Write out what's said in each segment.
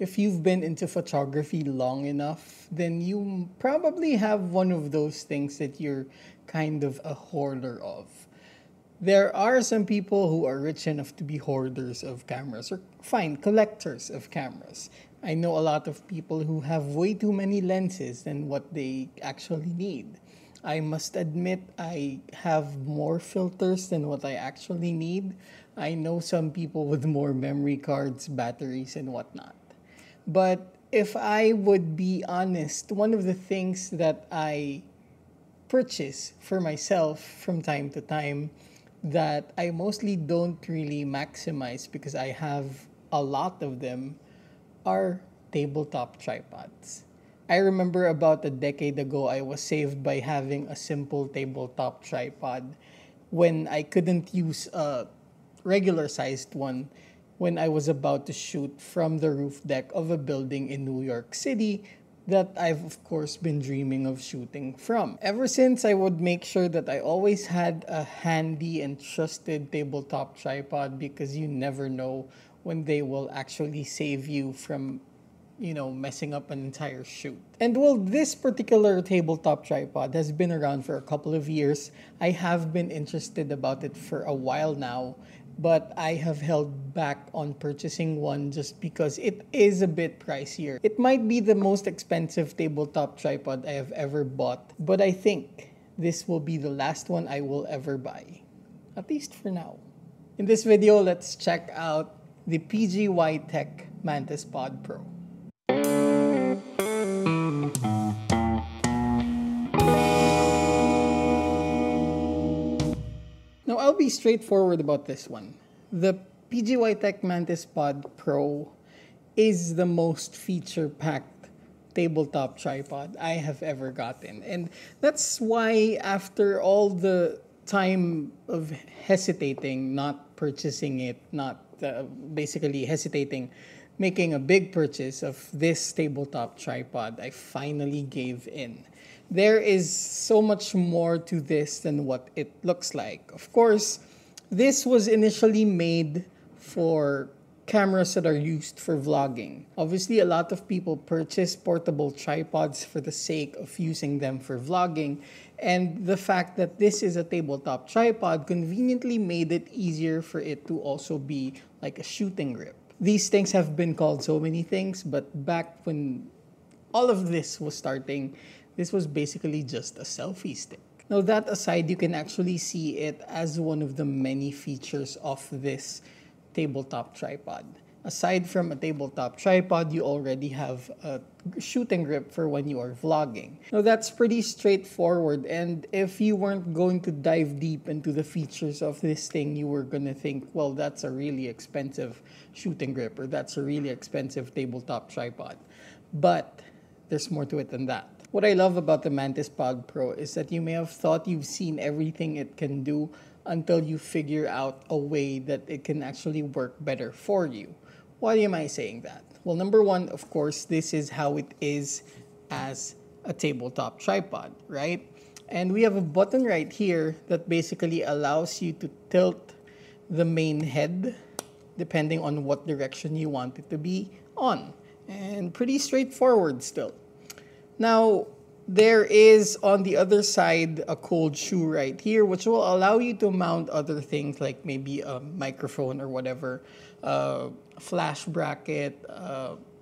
If you've been into photography long enough, then you probably have one of those things that you're kind of a hoarder of. There are some people who are rich enough to be hoarders of cameras, or fine, collectors of cameras. I know a lot of people who have way too many lenses than what they actually need. I must admit, I have more filters than what I actually need. I know some people with more memory cards, batteries, and whatnot. But if I would be honest, one of the things that I purchase for myself from time to time that I mostly don't really maximize because I have a lot of them are tabletop tripods. I remember about a decade ago, I was saved by having a simple tabletop tripod when I couldn't use a regular sized one when I was about to shoot from the roof deck of a building in New York City that I've of course been dreaming of shooting from. Ever since, I would make sure that I always had a handy and trusted tabletop tripod because you never know when they will actually save you from messing up an entire shoot. And well, this particular tabletop tripod has been around for a couple of years. I have been interested about it for a while now, but I have held back on purchasing one just because it is a bit pricier. It might be the most expensive tabletop tripod I have ever bought, but I think this will be the last one I will ever buy, at least for now. In this video, let's check out the PGYTECH Mantispod Pro. Now, I'll be straightforward about this one. The PGYTECH Mantispod Pro is the most feature-packed tabletop tripod I have ever gotten. And that's why after all the time of hesitating, not purchasing it, basically hesitating, making a big purchase of this tabletop tripod, I finally gave in. There is so much more to this than what it looks like. Of course, this was initially made for cameras that are used for vlogging. Obviously, a lot of people purchase portable tripods for the sake of using them for vlogging, and the fact that this is a tabletop tripod conveniently made it easier for it to also be like a shooting grip. These things have been called so many things, but back when all of this was starting, this was basically just a selfie stick. Now, that aside, you can actually see it as one of the many features of this tabletop tripod. Aside from a tabletop tripod, you already have a shooting grip for when you are vlogging. Now, that's pretty straightforward, and if you weren't going to dive deep into the features of this thing, you were gonna think, well, that's a really expensive shooting grip, or that's a really expensive tabletop tripod. But there's more to it than that. What I love about the Mantispod Pro is that you may have thought you've seen everything it can do until you figure out a way that it can actually work better for you. Why am I saying that? Well, number one, of course, this is how it is as a tabletop tripod, right? And we have a button right here that basically allows you to tilt the main head depending on what direction you want it to be on. And pretty straightforward still. Now, there is on the other side a cold shoe right here, which will allow you to mount other things like maybe a microphone or whatever, flash bracket,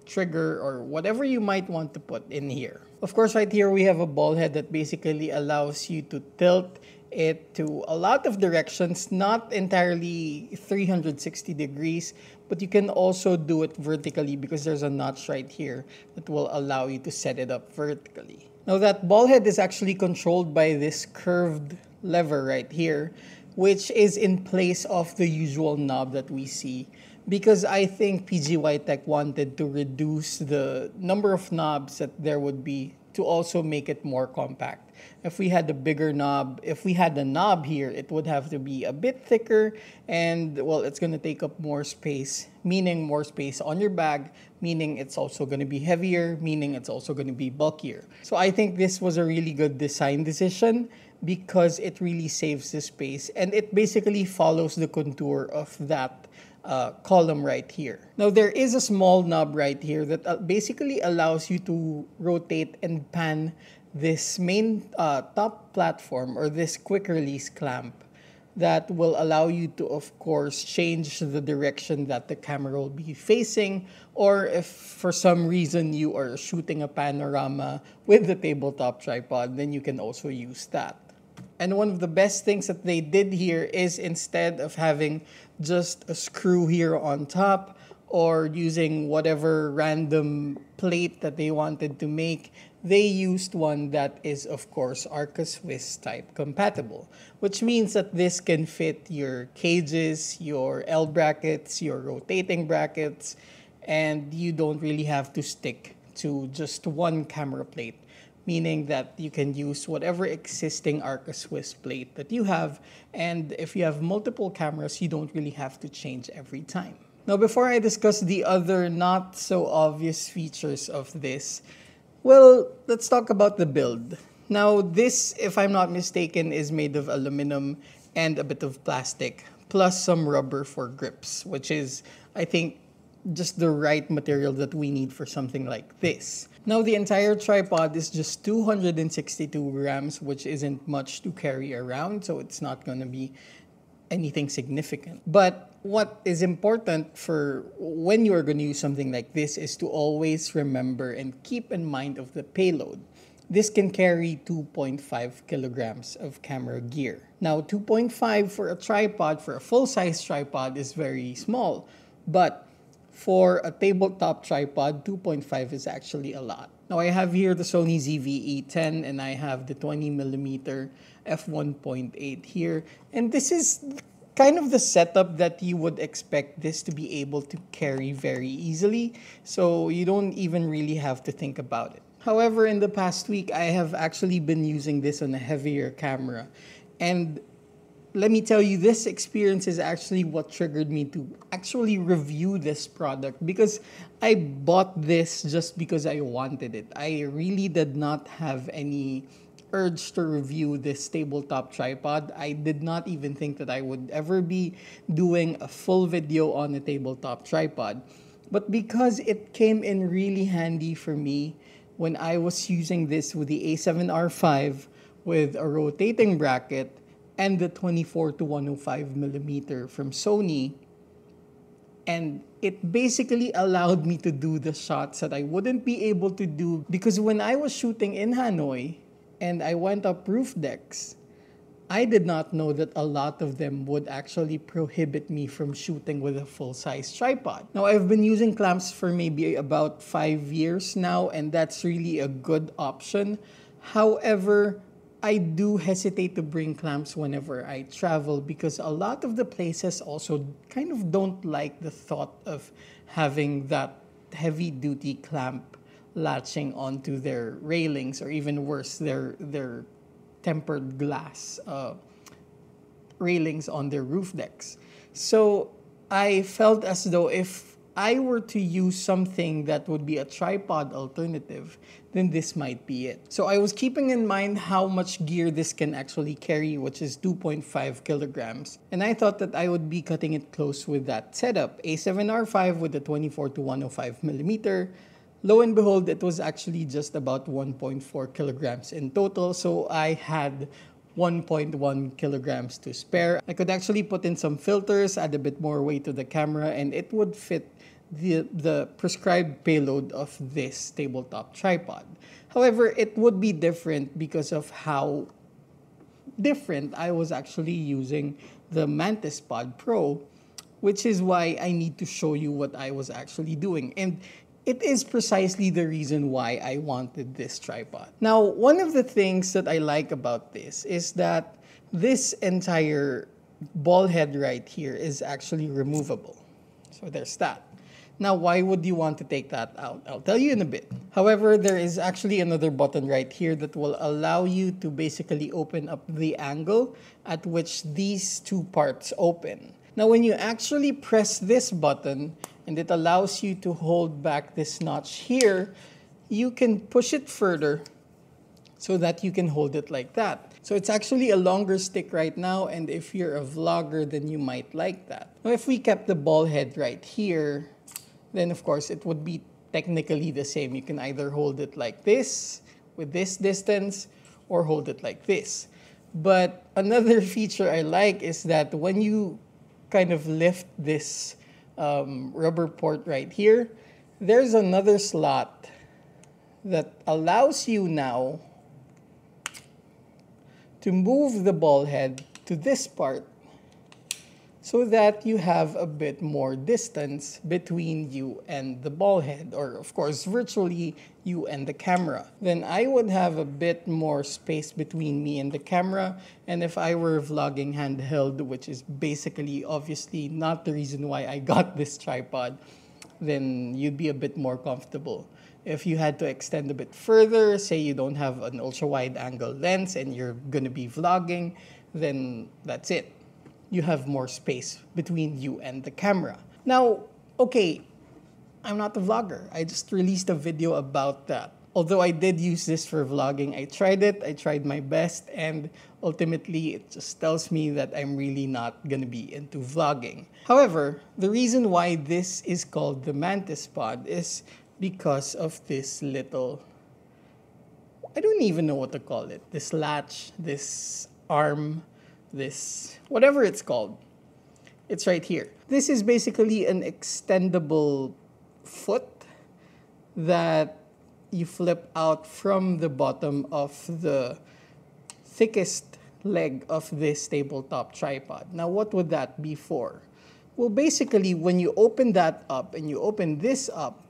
trigger, or whatever you might want to put in here. Of course, right here we have a ball head that basically allows you to tilt it to a lot of directions, not entirely 360 degrees, but you can also do it vertically because there's a notch right here that will allow you to set it up vertically. Now, that ball head is actually controlled by this curved lever right here, which is in place of the usual knob that we see, because I think PGYTECH wanted to reduce the number of knobs that there would be to also make it more compact. If we had a bigger knob, if we had a knob here, it would have to be a bit thicker, and well, it's going to take up more space, meaning more space on your bag, meaning it's also going to be heavier, meaning it's also going to be bulkier. So I think this was a really good design decision because it really saves the space, and it basically follows the contour of that column right here. Now there is a small knob right here that basically allows you to rotate and pan this main top platform, or this quick release clamp, that will allow you to, of course, change the direction that the camera will be facing, or if for some reason you are shooting a panorama with the tabletop tripod, then you can also use that. And one of the best things that they did here is, instead of having just a screw here on top, or using whatever random plate that they wanted to make, they used one that is, of course, Arca Swiss type compatible, which means that this can fit your cages, your L brackets, your rotating brackets, and you don't really have to stick to just one camera plate, meaning that you can use whatever existing Arca Swiss plate that you have, and if you have multiple cameras, you don't really have to change every time. Now, before I discuss the other not so obvious features of this, well, let's talk about the build. Now, this, if I'm not mistaken, is made of aluminum and a bit of plastic, plus some rubber for grips, which is, I think, just the right material that we need for something like this. Now, the entire tripod is just 262 grams, which isn't much to carry around, so it's not going to be anything significant. But what is important for when you are going to use something like this is to always remember and keep in mind of the payload. This can carry 2.5 kilograms of camera gear. Now, 2.5 for a tripod, for a full-size tripod, is very small, but for a tabletop tripod, 2.5 is actually a lot. Now, I have here the Sony ZV-E10, and I have the 20mm f1.8 here. And this is kind of the setup that you would expect this to be able to carry very easily, so you don't even really have to think about it. However, in the past week, I have actually been using this on a heavier camera, and let me tell you, this experience is actually what triggered me to actually review this product, because I bought this just because I wanted it. I really did not have any urge to review this tabletop tripod. I did not even think that I would ever be doing a full video on a tabletop tripod. But because it came in really handy for me when I was using this with the A7R5 with a rotating bracket and the 24 to 105 millimeter from Sony, and it basically allowed me to do the shots that I wouldn't be able to do, because when I was shooting in Hanoi and I went up roof decks, I did not know that a lot of them would actually prohibit me from shooting with a full-size tripod. Now, I've been using clamps for maybe about 5 years now, and that's really a good option. However, I do hesitate to bring clamps whenever I travel, because a lot of the places also kind of don't like the thought of having that heavy-duty clamp latching onto their railings, or even worse, their tempered glass railings on their roof decks. So I felt as though if I were to use something that would be a tripod alternative, then this might be it. So I was keeping in mind how much gear this can actually carry, which is 2.5 kilograms. And I thought that I would be cutting it close with that setup. A7R5 with the 24 to 105 millimeter. Lo and behold, it was actually just about 1.4 kilograms in total. So I had 1.1 kilograms to spare. I could actually put in some filters, add a bit more weight to the camera, and it would fit the prescribed payload of this tabletop tripod. However, it would be different because of how different I was actually using the Mantispod Pro, which is why I need to show you what I was actually doing. And it is precisely the reason why I wanted this tripod. Now, one of the things that I like about this is that this entire ball head right here is actually removable. So there's that. Now, why would you want to take that out? I'll tell you in a bit. However, there is actually another button right here that will allow you to basically open up the angle at which these two parts open. Now, when you actually press this button, and it allows you to hold back this notch here, you can push it further so that you can hold it like that. So it's actually a longer stick right now, and if you're a vlogger, then you might like that. Now if we kept the ball head right here, then of course it would be technically the same. You can either hold it like this, with this distance, or hold it like this. But another feature I like is that when you kind of lift this rubber port right here, there's another slot that allows you now to move the ball head to this part so that you have a bit more distance between you and the ball head, or of course virtually you and the camera. Then I would have a bit more space between me and the camera, and if I were vlogging handheld, which is basically obviously not the reason why I got this tripod, then you'd be a bit more comfortable. If you had to extend a bit further, say you don't have an ultra-wide angle lens and you're gonna be vlogging, then that's it. You have more space between you and the camera. Now, okay, I'm not a vlogger. I just released a video about that. Although I did use this for vlogging, I tried it, I tried my best, and ultimately it just tells me that I'm really not gonna be into vlogging. However, the reason why this is called the Mantispod is because of this little, I don't even know what to call it, this latch, this arm, this, whatever it's called. It's right here. This is basically an extendable foot that you flip out from the bottom of the thickest leg of this tabletop tripod. Now, what would that be for? Well, basically, when you open that up and you open this up,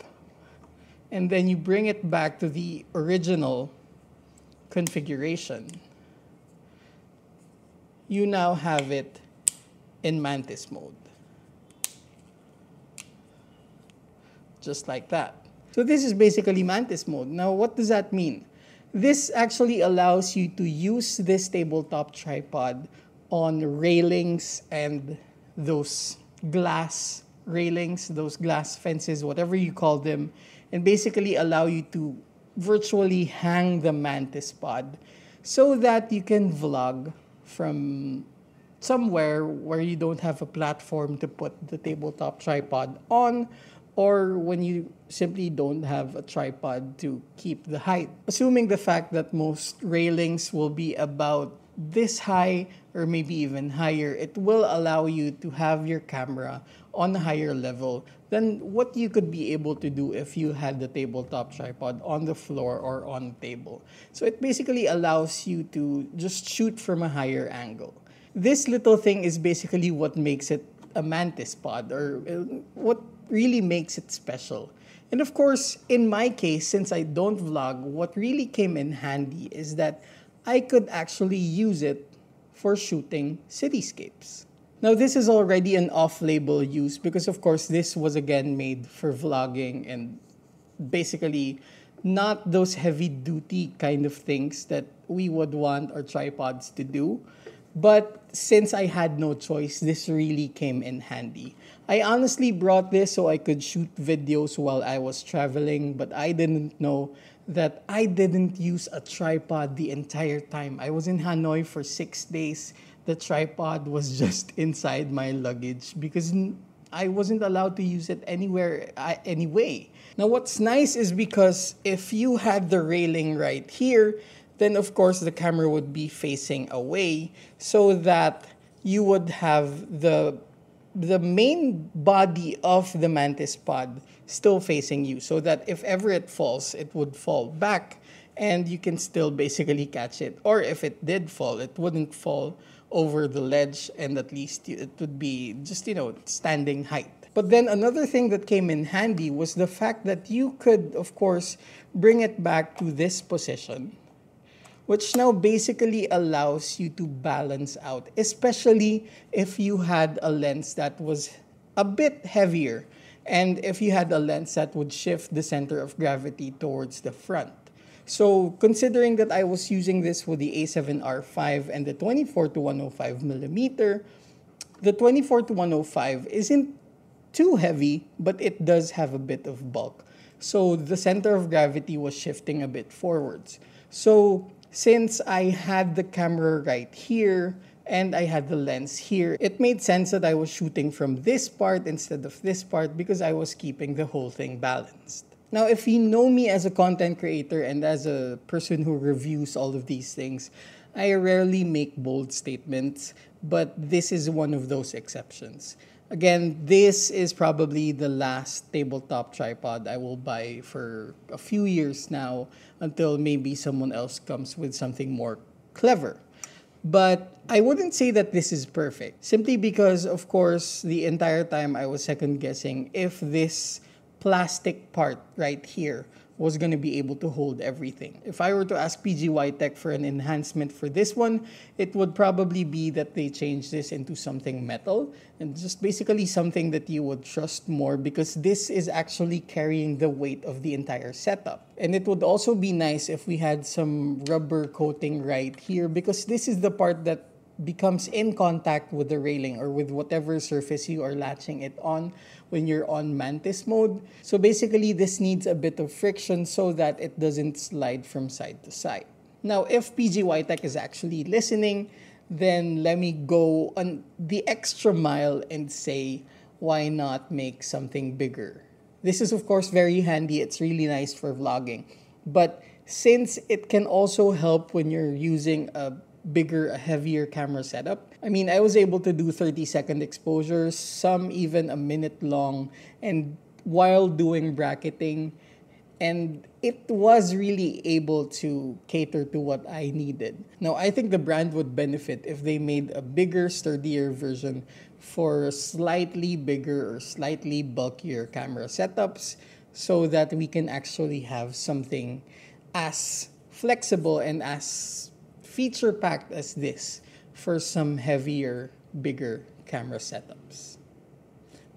and then you bring it back to the original configuration, you now have it in Mantis mode. Just like that. So this is basically Mantis mode. Now, what does that mean? This actually allows you to use this tabletop tripod on railings and those glass railings, those glass fences, whatever you call them, and basically allow you to virtually hang the Mantispod so that you can vlog from somewhere where you don't have a platform to put the tabletop tripod on, or when you simply don't have a tripod to keep the height. Assuming the fact that most railings will be about this high or maybe even higher, it will allow you to have your camera on a higher level than what you could be able to do if you had the tabletop tripod on the floor or on the table. So it basically allows you to just shoot from a higher angle. This little thing is basically what makes it a Mantispod, or what really makes it special. And of course, in my case, since I don't vlog, what really came in handy is that I could actually use it for shooting cityscapes. Now, this is already an off-label use because, of course, this was again made for vlogging and basically not those heavy-duty kind of things that we would want our tripods to do. But since I had no choice, this really came in handy. I honestly brought this so I could shoot videos while I was traveling, but I didn't know that I didn't use a tripod the entire time. I was in Hanoi for 6 days. The tripod was just inside my luggage because I wasn't allowed to use it anywhere anyway. Now, what's nice is because if you had the railing right here, then of course the camera would be facing away so that you would have the main body of the Mantispod still facing you, so that if ever it falls, it would fall back and you can still basically catch it. Or if it did fall, it wouldn't fall over the ledge, and at least it would be just, standing height. But then another thing that came in handy was the fact that you could, of course, bring it back to this position, which now basically allows you to balance out, especially if you had a lens that was a bit heavier, and if you had a lens that would shift the center of gravity towards the front. So considering that I was using this with the A7R5 and the 24-105mm, the 24-105 isn't too heavy, but it does have a bit of bulk. So the center of gravity was shifting a bit forwards. So Since I had the camera right here and I had the lens here, it made sense that I was shooting from this part instead of this part because I was keeping the whole thing balanced. Now, if you know me as a content creator and as a person who reviews all of these things, I rarely make bold statements, but this is one of those exceptions. Again, this is probably the last tabletop tripod I will buy for a few years now until maybe someone else comes with something more clever. But I wouldn't say that this is perfect, simply because, of course, the entire time I was second guessing if this plastic part right here was going to be able to hold everything. If I were to ask PGYTECH for an enhancement for this one, it would probably be that they change this into something metal and just basically something that you would trust more, because this is actually carrying the weight of the entire setup. And it would also be nice if we had some rubber coating right here, because this is the part that becomes in contact with the railing or with whatever surface you are latching it on when you're on mantis mode. So basically, this needs a bit of friction so that it doesn't slide from side to side. Now, if PGYTECH is actually listening, then let me go on the extra mile and say, why not make something bigger? This is, of course, very handy. It's really nice for vlogging. But since it can also help when you're using a bigger, a heavier camera setup. I mean, I was able to do 30-second exposures, some even a minute long, and while doing bracketing, and it was really able to cater to what I needed. Now, I think the brand would benefit if they made a bigger, sturdier version for slightly bigger or slightly bulkier camera setups so that we can actually have something as flexible and as feature-packed as this for some heavier, bigger camera setups.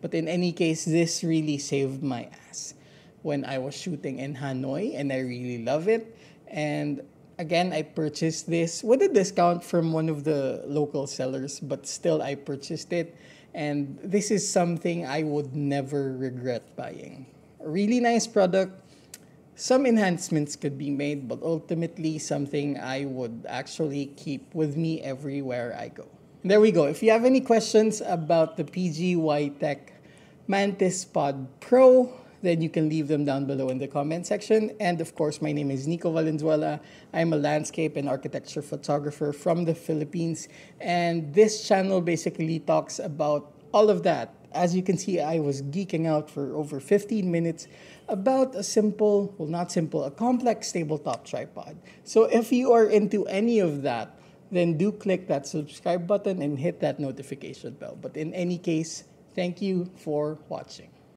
But in any case, this really saved my ass when I was shooting in Hanoi, and I really love it. And again, I purchased this with a discount from one of the local sellers, but still I purchased it. And this is something I would never regret buying. A really nice product. Some enhancements could be made, but ultimately something I would actually keep with me everywhere I go. There we go. If you have any questions about the PGYTECH Mantispod Pro, then you can leave them down below in the comment section. And of course, my name is Nicco Valenzuela. I'm a landscape and architecture photographer from the Philippines. And this channel basically talks about all of that. As you can see, I was geeking out for over 15 minutes about a simple, well, not simple, a complex tabletop tripod. So if you are into any of that, then do click that subscribe button and hit that notification bell. But in any case, thank you for watching.